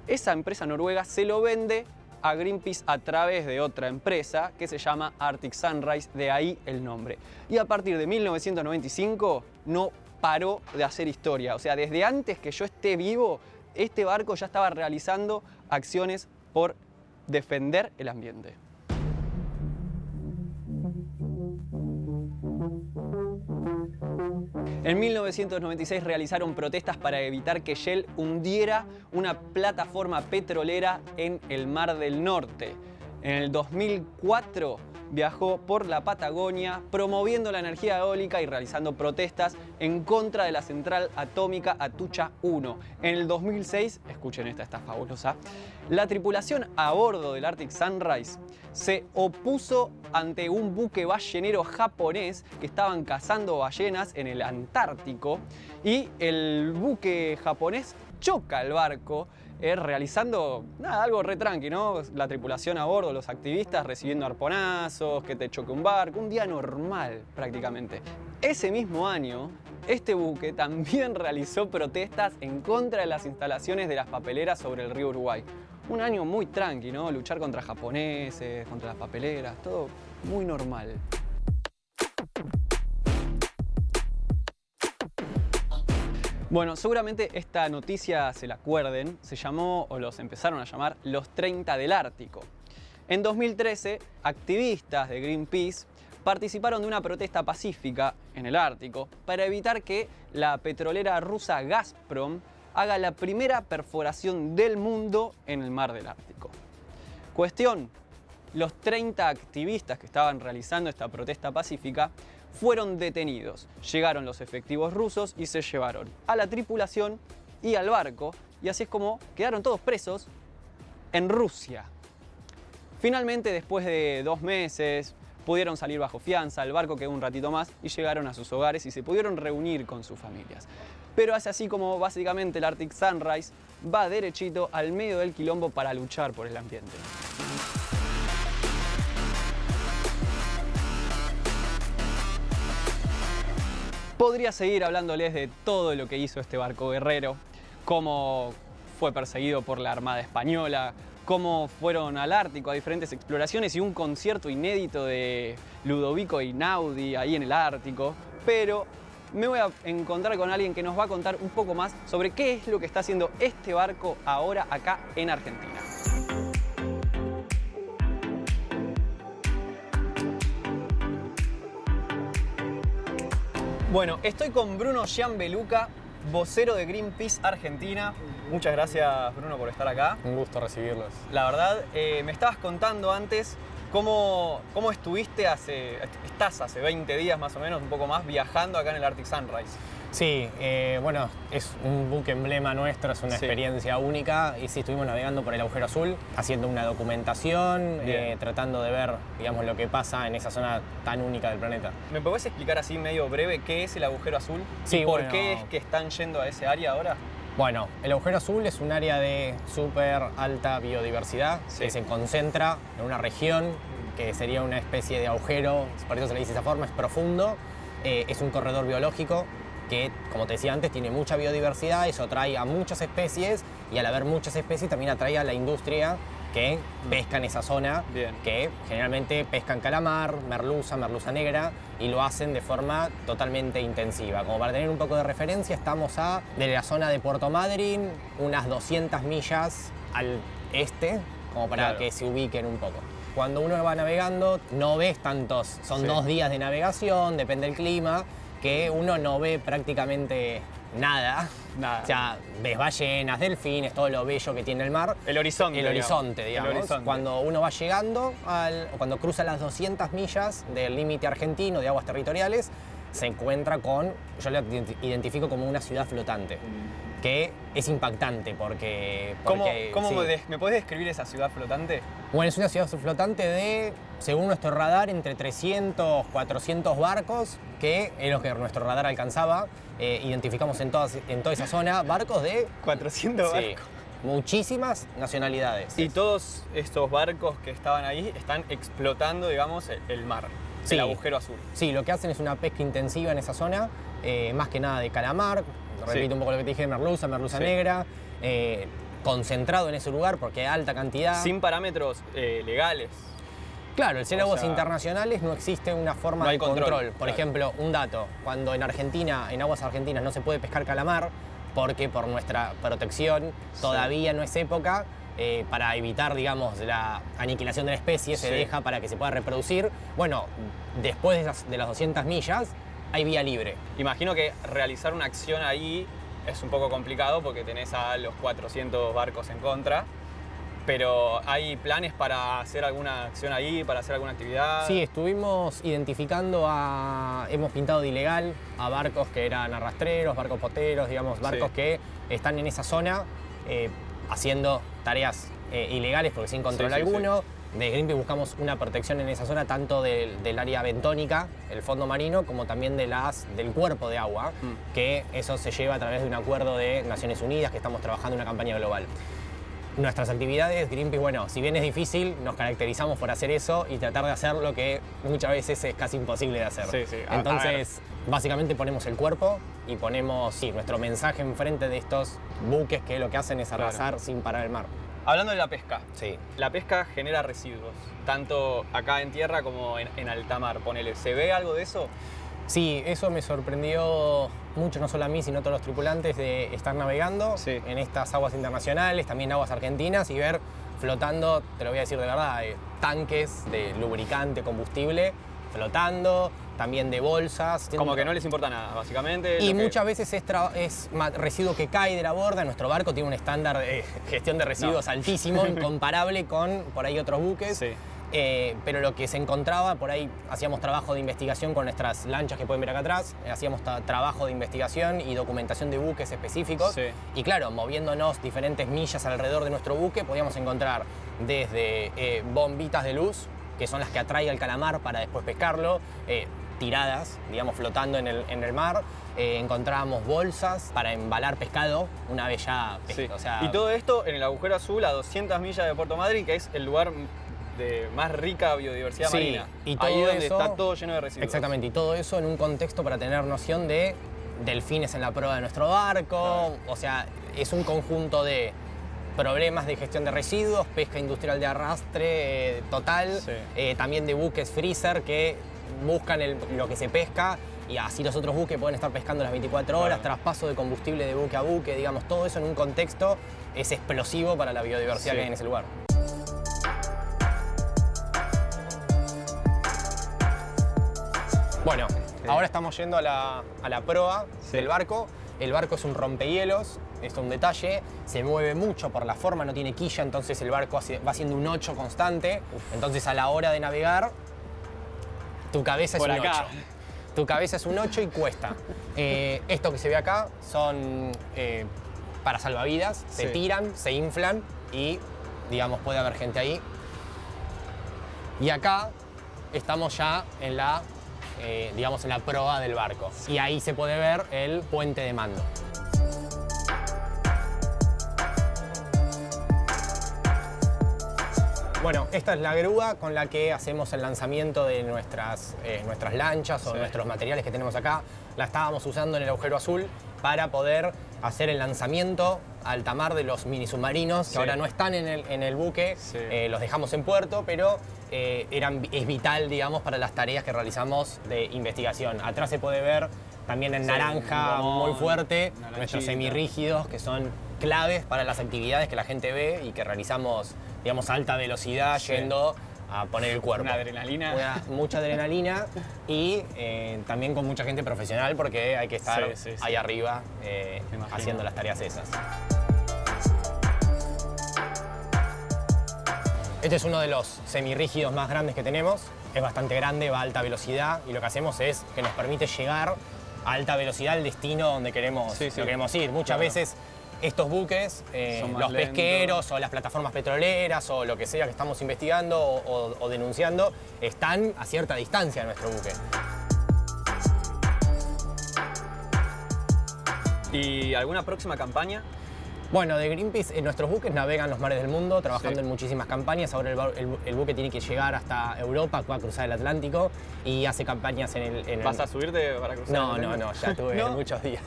esa empresa noruega se lo vende a Greenpeace a través de otra empresa que se llama Arctic Sunrise, de ahí el nombre. Y a partir de 1995 no paró de hacer historia. O sea, desde antes que yo esté vivo, este barco ya estaba realizando acciones por defender el ambiente. En 1996 realizaron protestas para evitar que Shell hundiera una plataforma petrolera en el Mar del Norte. En el 2004 viajó por la Patagonia promoviendo la energía eólica y realizando protestas en contra de la central atómica Atucha 1. En el 2006, escuchen esta, está fabulosa, la tripulación a bordo del Arctic Sunrise se opuso ante un buque ballenero japonés que estaban cazando ballenas en el Antártico y el buque japonés choca el barco realizando algo re tranqui, ¿no? La tripulación a bordo, los activistas recibiendo arponazos, que te choque un barco, un día normal prácticamente. Ese mismo año, este buque también realizó protestas en contra de las instalaciones de las papeleras sobre el río Uruguay. Un año muy tranqui, ¿no? Luchar contra japoneses, contra las papeleras, todo muy normal. Bueno, seguramente esta noticia se la acuerden, se llamó, o los empezaron a llamar, los 30 del Ártico. En 2013, activistas de Greenpeace participaron de una protesta pacífica en el Ártico para evitar que la petrolera rusa Gazprom haga la primera perforación del mundo en el mar del Ártico. Cuestión, los 30 activistas que estaban realizando esta protesta pacífica fueron detenidos. Llegaron los efectivos rusos y se llevaron a la tripulación y al barco, y así es como quedaron todos presos en Rusia. Finalmente, después de 2 meses, pudieron salir bajo fianza, el barco quedó un ratito más y llegaron a sus hogares y se pudieron reunir con sus familias. Pero es así como básicamente el Arctic Sunrise va derechito al medio del quilombo para luchar por el ambiente. Podría seguir hablándoles de todo lo que hizo este barco guerrero, cómo fue perseguido por la Armada Española, cómo fueron al Ártico a diferentes exploraciones y un concierto inédito de Ludovico Einaudi ahí en el Ártico, pero me voy a encontrar con alguien que nos va a contar un poco más sobre qué es lo que está haciendo este barco ahora acá en Argentina. Bueno, estoy con Bruno Gianbeluca, vocero de Greenpeace Argentina. Muchas gracias, Bruno, por estar acá. Un gusto recibirlos. La verdad, me estabas contando antes cómo estás hace 20 días más o menos, un poco más, viajando acá en el Arctic Sunrise. Sí, bueno, es un buque emblema nuestro, es una experiencia única. Y sí, estuvimos navegando por el agujero azul, haciendo una documentación, tratando de ver, digamos, lo que pasa en esa zona tan única del planeta. ¿Me podés explicar así medio breve qué es el agujero azul? Sí, ¿Y por qué es que están yendo a ese área ahora? Bueno, el agujero azul es un área de súper alta biodiversidad que se concentra en una región que sería una especie de agujero, por eso se le dice de esa forma, es profundo, es un corredor biológico que, como te decía antes, tiene mucha biodiversidad, eso atrae a muchas especies y al haber muchas especies también atrae a la industria que pescan esa zona, que generalmente pescan calamar, merluza negra, y lo hacen de forma totalmente intensiva. Como para tener un poco de referencia, estamos de la zona de Puerto Madryn, unas 200 millas al este, como para que se ubiquen un poco. Cuando uno va navegando, no ves tantos, son 2 días de navegación, depende del clima, que uno no ve prácticamente nada. O sea, ves ballenas, delfines, todo lo bello que tiene el mar. El horizonte. El horizonte, digamos. El horizonte. Cuando uno va llegando, cuando cruza las 200 millas del límite argentino de aguas territoriales, se encuentra con, yo lo identifico como una ciudad flotante, que es impactante porque ¿Me podés describir esa ciudad flotante? Bueno, es una ciudad flotante de, según nuestro radar, entre 300, 400 barcos, que es lo que nuestro radar alcanzaba. Identificamos en toda esa zona barcos de... 400 barcos. Muchísimas nacionalidades. Y todos estos barcos que estaban ahí están explotando, digamos, el mar, el agujero azul. Sí, lo que hacen es una pesca intensiva en esa zona, más que nada de calamar, repito un poco lo que te dije, merluza negra, concentrado en ese lugar porque hay alta cantidad. Sin parámetros legales. Claro, al ser aguas internacionales no existe una forma de control. Por ejemplo, un dato, cuando en Argentina, en aguas argentinas no se puede pescar calamar, porque por nuestra protección todavía no es época, para evitar, digamos, la aniquilación de la especie, se deja para que se pueda reproducir. Bueno, después de las 200 millas hay vía libre. Imagino que realizar una acción ahí es un poco complicado porque tenés a los 400 barcos en contra. Pero ¿hay planes para hacer alguna acción ahí, para hacer alguna actividad? Sí, estuvimos identificando hemos pintado de ilegal a barcos que eran arrastreros, barcos poteros, digamos, barcos que están en esa zona haciendo tareas ilegales porque sin control alguno. De Greenpeace buscamos una protección en esa zona tanto del área bentónica, el fondo marino, como también del cuerpo de agua, que eso se lleva a través de un acuerdo de Naciones Unidas que estamos trabajando en una campaña global. Nuestras actividades, Greenpeace, bueno, si bien es difícil, nos caracterizamos por hacer eso y tratar de hacer lo que muchas veces es casi imposible de hacer. Entonces, básicamente ponemos el cuerpo y ponemos, nuestro mensaje enfrente de estos buques que lo que hacen es arrasar sin parar el mar. Hablando de la pesca, la pesca genera residuos, tanto acá en tierra como en alta mar, ponele. ¿Se ve algo de eso? Sí, eso me sorprendió mucho, no solo a mí, sino a todos los tripulantes, de estar navegando en estas aguas internacionales, también aguas argentinas, y ver flotando, te lo voy a decir de verdad, tanques de lubricante, combustible, flotando, también de bolsas. Como que no les importa nada, básicamente. Y muchas veces es residuo que cae de la borda. Nuestro barco tiene un estándar de gestión de residuos altísimo, incomparable con por ahí otros buques. Pero lo que se encontraba, por ahí hacíamos trabajo de investigación con nuestras lanchas que pueden ver acá atrás, hacíamos trabajo de investigación y documentación de buques específicos. Y claro, moviéndonos diferentes millas alrededor de nuestro buque, podíamos encontrar desde bombitas de luz, que son las que atrae al calamar para después pescarlo, tiradas, digamos, flotando en el mar. Encontrábamos bolsas para embalar pescado una vez ya... O sea, y todo esto en el agujero azul a 200 millas de Puerto Madryn, que es el lugar de más rica biodiversidad marina. Y todo ahí donde eso, está todo lleno de residuos. Exactamente, y todo eso en un contexto para tener noción de delfines en la proa de nuestro barco. O sea, es un conjunto de problemas de gestión de residuos, pesca industrial de arrastre total, también de buques freezer que buscan lo que se pesca, y así los otros buques pueden estar pescando las 24 horas, traspaso de combustible de buque a buque, digamos, todo eso en un contexto es explosivo para la biodiversidad que hay en ese lugar. Bueno, ahora estamos yendo a la proa del barco. El barco es un rompehielos, esto es un detalle, se mueve mucho por la forma, no tiene quilla, entonces el barco va haciendo un 8 constante. Entonces a la hora de navegar, tu cabeza es un 8. Tu cabeza es un 8 y cuesta. Esto que se ve acá son para salvavidas, se tiran, se inflan y, digamos, puede haber gente ahí. Y acá estamos ya en la digamos, en la proa del barco. Y ahí se puede ver el puente de mando. Bueno, esta es la grúa con la que hacemos el lanzamiento de nuestras lanchas o nuestros materiales que tenemos acá. La estábamos usando en el agujero azul para poder hacer el lanzamiento a alta mar de los mini submarinos, que ahora no están en el buque, los dejamos en puerto, pero es vital, digamos, para las tareas que realizamos de investigación. Atrás se puede ver también en naranja muy fuerte nuestros semirrígidos, que son claves para las actividades que la gente ve y que realizamos, digamos, a alta velocidad yendo a poner el cuerpo. Una adrenalina. Mucha adrenalina y también con mucha gente profesional porque hay que estar ahí arriba haciendo las tareas esas. Este es uno de los semirrígidos más grandes que tenemos. Es bastante grande, va a alta velocidad y lo que hacemos es que nos permite llegar a alta velocidad al destino donde queremos ir. Muchas veces estos buques, los pesqueros o las plataformas petroleras o lo que sea que estamos investigando o denunciando, están a cierta distancia de nuestro buque. ¿Y alguna próxima campaña? Bueno, de Greenpeace, nuestros buques navegan los mares del mundo, trabajando en muchísimas campañas. Ahora el buque tiene que llegar hasta Europa, va a cruzar el Atlántico y hace campañas en el... ¿Vas a subirte para cruzar el Atlántico? No, ya tuve muchos días.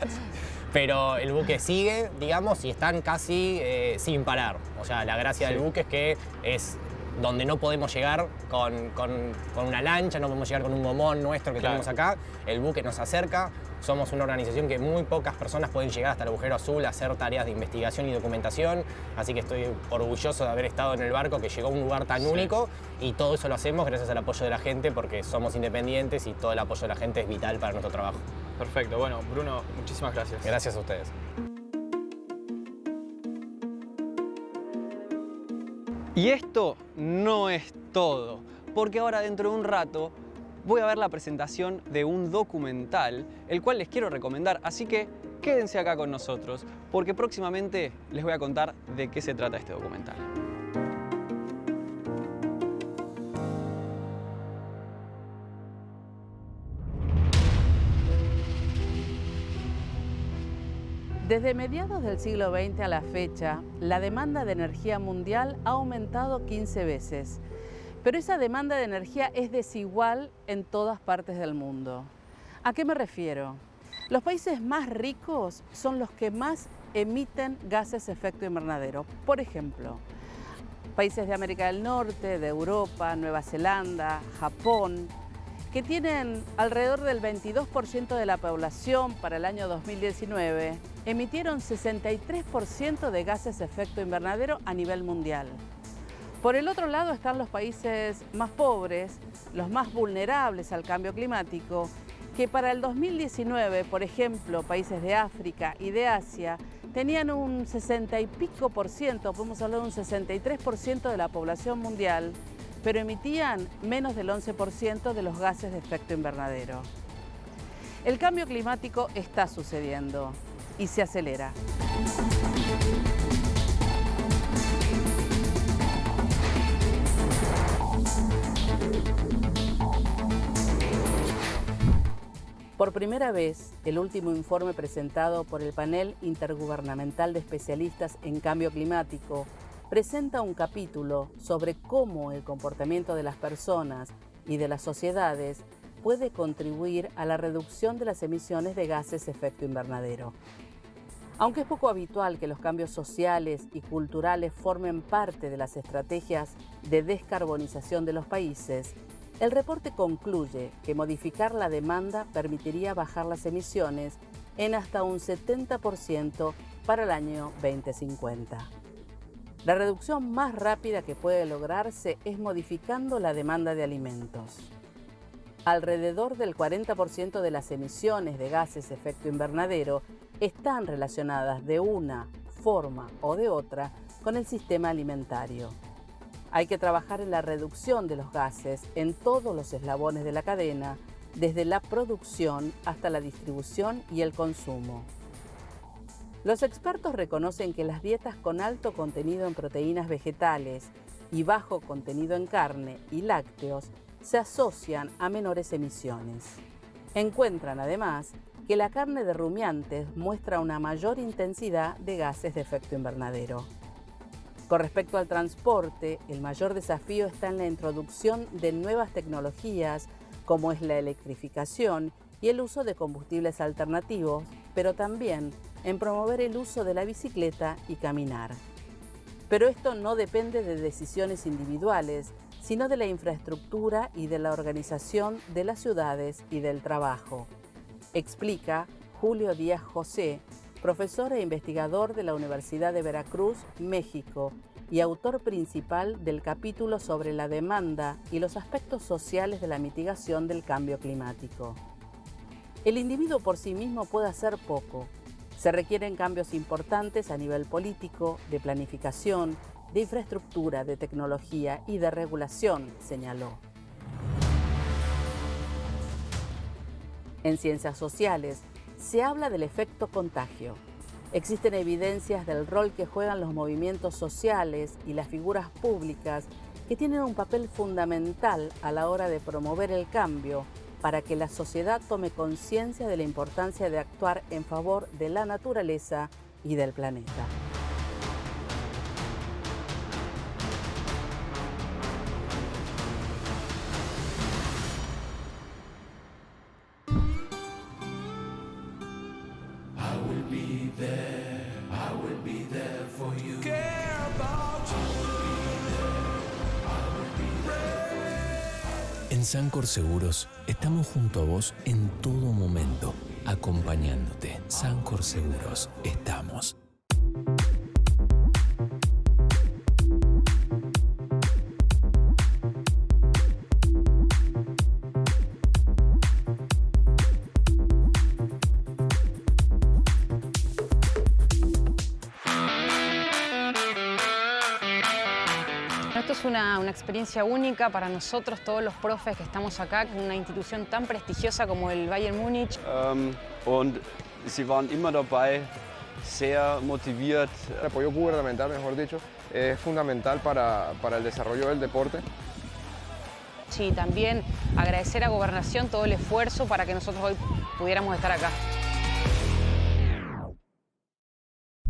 Pero el buque sigue, digamos, y están casi sin parar. O sea, la gracia del buque es que es donde no podemos llegar con una lancha, no podemos llegar con un gomón nuestro que tenemos acá. El buque nos acerca. Somos una organización que muy pocas personas pueden llegar hasta el agujero azul a hacer tareas de investigación y documentación, así que estoy orgulloso de haber estado en el barco que llegó a un lugar tan único y todo eso lo hacemos gracias al apoyo de la gente porque somos independientes y todo el apoyo de la gente es vital para nuestro trabajo. Perfecto, bueno, Bruno, muchísimas gracias. Gracias a ustedes. Y esto no es todo, porque ahora dentro de un rato voy a ver la presentación de un documental, el cual les quiero recomendar, así que quédense acá con nosotros, porque próximamente les voy a contar de qué se trata este documental. Desde mediados del siglo XX a la fecha, la demanda de energía mundial ha aumentado 15 veces. Pero esa demanda de energía es desigual en todas partes del mundo. ¿A qué me refiero? Los países más ricos son los que más emiten gases de efecto invernadero. Por ejemplo, países de América del Norte, de Europa, Nueva Zelanda, Japón, que tienen alrededor del 22% de la población para el año 2019, emitieron 63% de gases de efecto invernadero a nivel mundial. Por el otro lado están los países más pobres, los más vulnerables al cambio climático, que para el 2019, por ejemplo, países de África y de Asia, tenían un 60 y pico por ciento, podemos hablar de un 63% de la población mundial, pero emitían menos del 11% de los gases de efecto invernadero. El cambio climático está sucediendo y se acelera. Por primera vez, el último informe presentado por el Panel Intergubernamental de Especialistas en Cambio Climático presenta un capítulo sobre cómo el comportamiento de las personas y de las sociedades puede contribuir a la reducción de las emisiones de gases de efecto invernadero. Aunque es poco habitual que los cambios sociales y culturales formen parte de las estrategias de descarbonización de los países, el reporte concluye que modificar la demanda permitiría bajar las emisiones en hasta un 70% para el año 2050. La reducción más rápida que puede lograrse es modificando la demanda de alimentos. Alrededor del 40% de las emisiones de gases de efecto invernadero están relacionadas de una forma o de otra con el sistema alimentario. Hay que trabajar en la reducción de los gases en todos los eslabones de la cadena, desde la producción hasta la distribución y el consumo. Los expertos reconocen que las dietas con alto contenido en proteínas vegetales y bajo contenido en carne y lácteos se asocian a menores emisiones. Encuentran además que la carne de rumiantes muestra una mayor intensidad de gases de efecto invernadero. Con respecto al transporte, el mayor desafío está en la introducción de nuevas tecnologías como es la electrificación y el uso de combustibles alternativos, pero también en promover el uso de la bicicleta y caminar. Pero esto no depende de decisiones individuales, sino de la infraestructura y de la organización de las ciudades y del trabajo, explica Julio Díaz José, profesor e investigador de la Universidad de Veracruz, México, y autor principal del capítulo sobre la demanda y los aspectos sociales de la mitigación del cambio climático. El individuo por sí mismo puede hacer poco. Se requieren cambios importantes a nivel político, de planificación, de infraestructura, de tecnología y de regulación, señaló. En ciencias sociales, se habla del efecto contagio. Existen evidencias del rol que juegan los movimientos sociales y las figuras públicas que tienen un papel fundamental a la hora de promover el cambio para que la sociedad tome conciencia de la importancia de actuar en favor de la naturaleza y del planeta. En Sancor Seguros estamos junto a vos en todo momento, acompañándote. Sancor Seguros, estamos. Esto es una experiencia única para nosotros, todos los profes que estamos acá, con una institución tan prestigiosa como el Bayern Múnich. Und sie waren immer dabei, sehr motiviert. El apoyo gubernamental, mejor dicho, es fundamental para el desarrollo del deporte. Sí, también agradecer a Gobernación todo el esfuerzo para que nosotros hoy pudiéramos estar acá.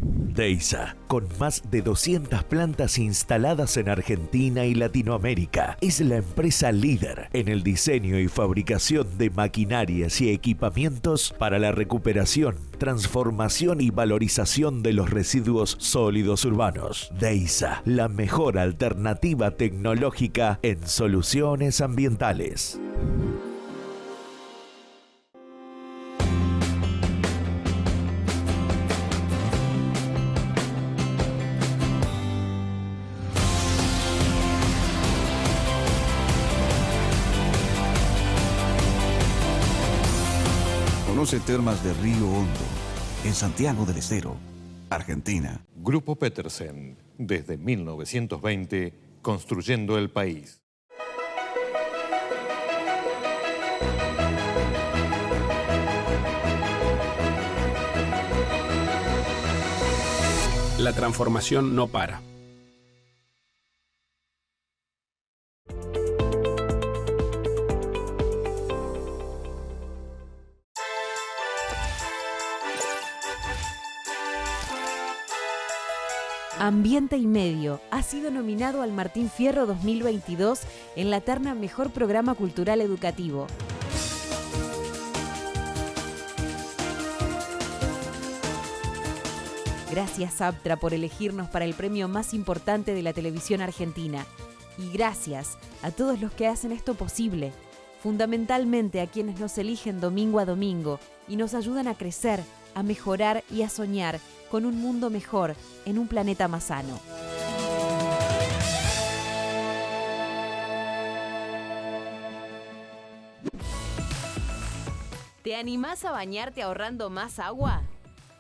Deisa, con más de 200 plantas instaladas en Argentina y Latinoamérica, es la empresa líder en el diseño y fabricación de maquinarias y equipamientos para la recuperación, transformación y valorización de los residuos sólidos urbanos. Deisa, la mejor alternativa tecnológica en soluciones ambientales. Conoce Termas de Río Hondo, en Santiago del Estero, Argentina. Grupo Petersen, desde 1920, construyendo el país. La transformación no para. Ambiente y Medio ha sido nominado al Martín Fierro 2022 en la terna Mejor Programa Cultural Educativo. Gracias, Aptra, por elegirnos para el premio más importante de la televisión argentina. Y gracias a todos los que hacen esto posible, fundamentalmente a quienes nos eligen domingo a domingo y nos ayudan a crecer, a mejorar y a soñar con un mundo mejor en un planeta más sano. ¿Te animás a bañarte ahorrando más agua?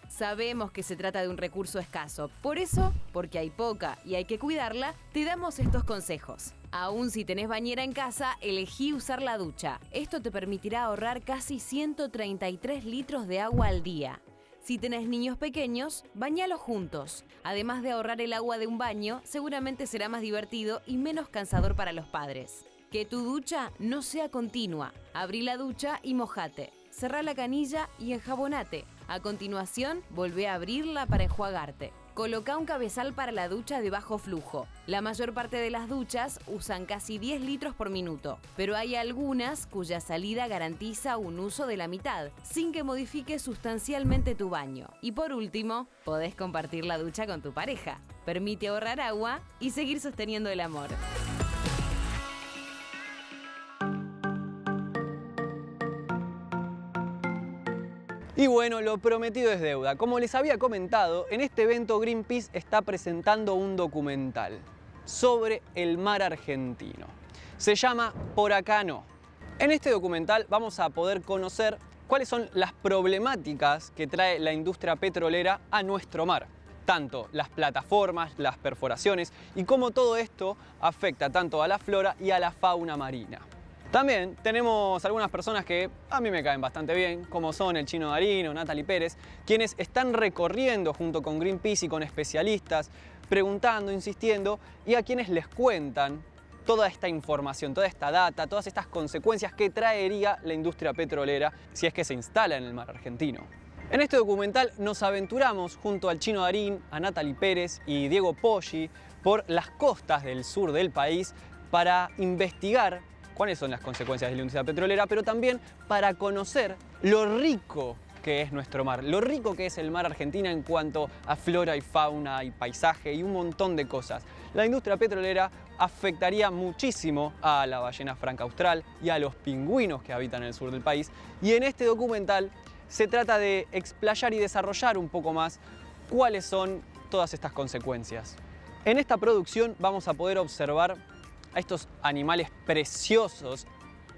Sabemos que se trata de un recurso escaso, por eso, porque hay poca y hay que cuidarla, te damos estos consejos. Aún si tenés bañera en casa, elegí usar la ducha. Esto te permitirá ahorrar casi 133 litros de agua al día. Si tenés niños pequeños, bañalos juntos. Además de ahorrar el agua de un baño, seguramente será más divertido y menos cansador para los padres. Que tu ducha no sea continua. Abrí la ducha y mojate. Cerrá la canilla y enjabonate. A continuación, volvé a abrirla para enjuagarte. Coloca un cabezal para la ducha de bajo flujo. La mayor parte de las duchas usan casi 10 litros por minuto, pero hay algunas cuya salida garantiza un uso de la mitad, sin que modifique sustancialmente tu baño. Y por último, podés compartir la ducha con tu pareja. Permite ahorrar agua y seguir sosteniendo el amor. Y bueno, lo prometido es deuda. Como les había comentado, en este evento Greenpeace está presentando un documental sobre el mar argentino. Se llama Por acá no. En este documental vamos a poder conocer cuáles son las problemáticas que trae la industria petrolera a nuestro mar. Tanto las plataformas, las perforaciones y cómo todo esto afecta tanto a la flora y a la fauna marina. También tenemos algunas personas que a mí me caen bastante bien, como son el Chino Darín o Natalie Pérez, quienes están recorriendo junto con Greenpeace y con especialistas, preguntando, insistiendo, y a quienes les cuentan toda esta información, toda esta data, todas estas consecuencias que traería la industria petrolera si es que se instala en el mar argentino. En este documental nos aventuramos junto al Chino Darín, a Natalie Pérez y Diego Poggi por las costas del sur del país para investigar cuáles son las consecuencias de la industria petrolera, pero también para conocer lo rico que es nuestro mar, lo rico que es el mar argentino en cuanto a flora y fauna y paisaje y un montón de cosas. La industria petrolera afectaría muchísimo a la ballena franca austral y a los pingüinos que habitan en el sur del país, y en este documental se trata de explayar y desarrollar un poco más cuáles son todas estas consecuencias. En esta producción vamos a poder observar a estos animales preciosos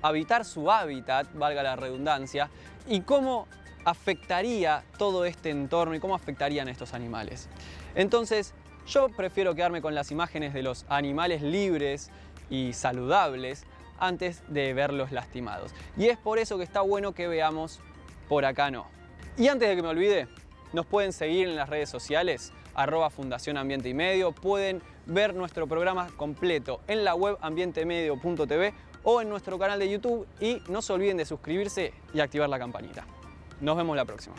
habitar su hábitat, valga la redundancia, y cómo afectaría todo este entorno y cómo afectarían a estos animales. Entonces, yo prefiero quedarme con las imágenes de los animales libres y saludables antes de verlos lastimados. Y es por eso que está bueno que veamos Por acá no. Y antes de que me olvide, nos pueden seguir en las redes sociales, @Fundación Ambiente y Medio. Pueden ver nuestro programa completo en la web ambientemedio.tv o en nuestro canal de YouTube, y no se olviden de suscribirse y activar la campanita. Nos vemos la próxima.